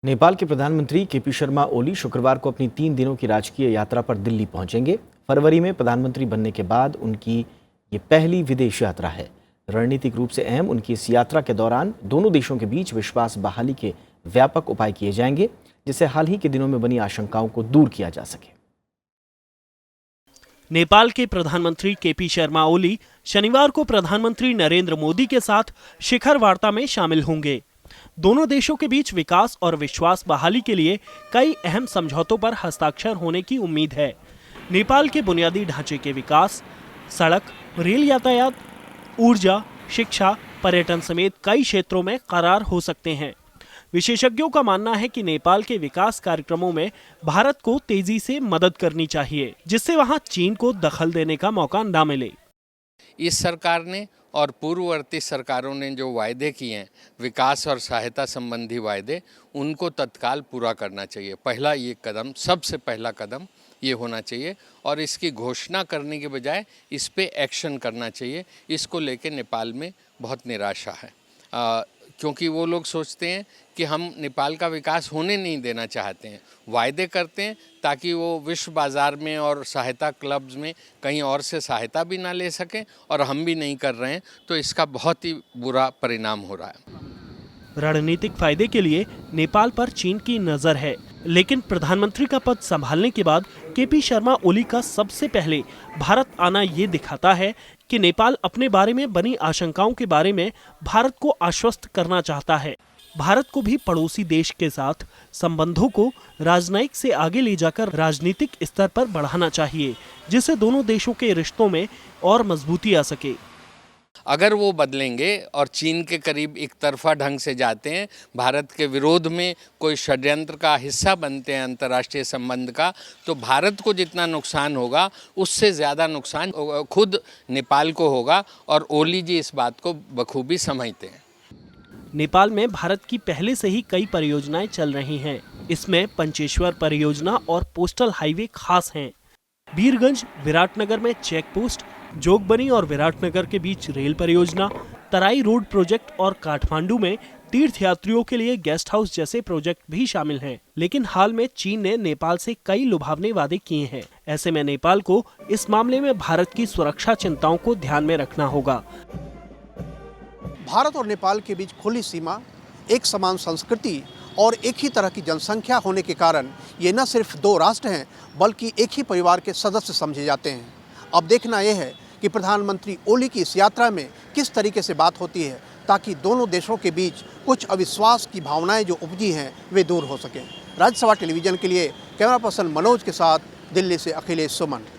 नेपाल के प्रधानमंत्री केपी शर्मा ओली शुक्रवार को अपनी 3 दिनों की राजकीय यात्रा पर दिल्ली पहुंचेंगे। फरवरी में प्रधानमंत्री बनने के बाद उनकी ये पहली विदेश यात्रा है। रणनीतिक रूप से अहम उनकी इस यात्रा के दौरान दोनों देशों के बीच विश्वास बहाली के व्यापक उपाय किए जाएंगे, जिससे हाल ही के दिनों में बनी आशंकाओं को दूर किया जा सके। नेपाल के प्रधानमंत्री केपी शर्मा ओली शनिवार को प्रधानमंत्री नरेंद्र मोदी के साथ शिखर वार्ता में शामिल होंगे। दोनों देशों के बीच विकास और विश्वास बहाली के लिए कई अहम समझौतों पर हस्ताक्षर होने की उम्मीद है। नेपाल के बुनियादी ढांचे के विकास, सड़क, रेल यातायात, ऊर्जा, शिक्षा, पर्यटन समेत कई क्षेत्रों में करार हो सकते हैं। विशेषज्ञों का मानना है कि नेपाल के विकास कार्यक्रमों में भारत को तेजी से मदद करनी चाहिए, जिससे वहां चीन को दखल देने का मौका न मिले। इस सरकार ने और पूर्ववर्ती सरकारों ने जो वायदे किए हैं, विकास और सहायता संबंधी वायदे, उनको तत्काल पूरा करना चाहिए। पहला ये कदम, सबसे पहला कदम ये होना चाहिए और इसकी घोषणा करने के बजाय इस पे एक्शन करना चाहिए। इसको लेके नेपाल में बहुत निराशा है, क्योंकि वो लोग सोचते हैं कि हम नेपाल का विकास होने नहीं देना चाहते हैं। वायदे करते हैं ताकि वो विश्व बाज़ार में और सहायता क्लब्स में कहीं और से सहायता भी ना ले सकें, और हम भी नहीं कर रहे हैं, तो इसका बहुत ही बुरा परिणाम हो रहा है। रणनीतिक फायदे के लिए नेपाल पर चीन की नज़र है, लेकिन प्रधानमंत्री का पद संभालने के बाद केपी शर्मा ओली का सबसे पहले भारत आना ये दिखाता है कि नेपाल अपने बारे में बनी आशंकाओं के बारे में भारत को आश्वस्त करना चाहता है। भारत को भी पड़ोसी देश के साथ संबंधों को राजनयिक से आगे ले जाकर राजनीतिक स्तर पर बढ़ाना चाहिए, जिससे दोनों देशों के रिश्तों में और मजबूती आ सके। अगर वो बदलेंगे और चीन के करीब एक तरफा ढंग से जाते हैं, भारत के विरोध में कोई षड्यंत्र का हिस्सा बनते हैं अंतर्राष्ट्रीय संबंध का, तो भारत को जितना नुकसान होगा उससे ज़्यादा नुकसान खुद नेपाल को होगा, और ओली जी इस बात को बखूबी समझते हैं। नेपाल में भारत की पहले से ही कई परियोजनाएं चल रही हैं। इसमें पंचेश्वर परियोजना और पोस्टल हाईवे खास हैं। बीरगंज, विराटनगर में चेक पोस्ट, जोगबनी और विराटनगर के बीच रेल परियोजना, तराई रोड प्रोजेक्ट और काठमांडू में तीर्थयात्रियों के लिए गेस्ट हाउस जैसे प्रोजेक्ट भी शामिल हैं। लेकिन हाल में चीन ने नेपाल से कई लुभावने वादे किए हैं। ऐसे में नेपाल को इस मामले में भारत की सुरक्षा चिंताओं को ध्यान में रखना होगा। भारत और नेपाल के बीच खुली सीमा, एक समान संस्कृति और एक ही तरह की जनसंख्या होने के कारण ये न सिर्फ दो राष्ट्र हैं, बल्कि एक ही परिवार के सदस्य समझे जाते हैं। अब देखना यह है कि प्रधानमंत्री ओली की इस यात्रा में किस तरीके से बात होती है, ताकि दोनों देशों के बीच कुछ अविश्वास की भावनाएं जो उपजी हैं वे दूर हो सकें। राज्यसभा टेलीविज़न के लिए कैमरा पर्सन मनोज के साथ दिल्ली से अखिलेश सुमन।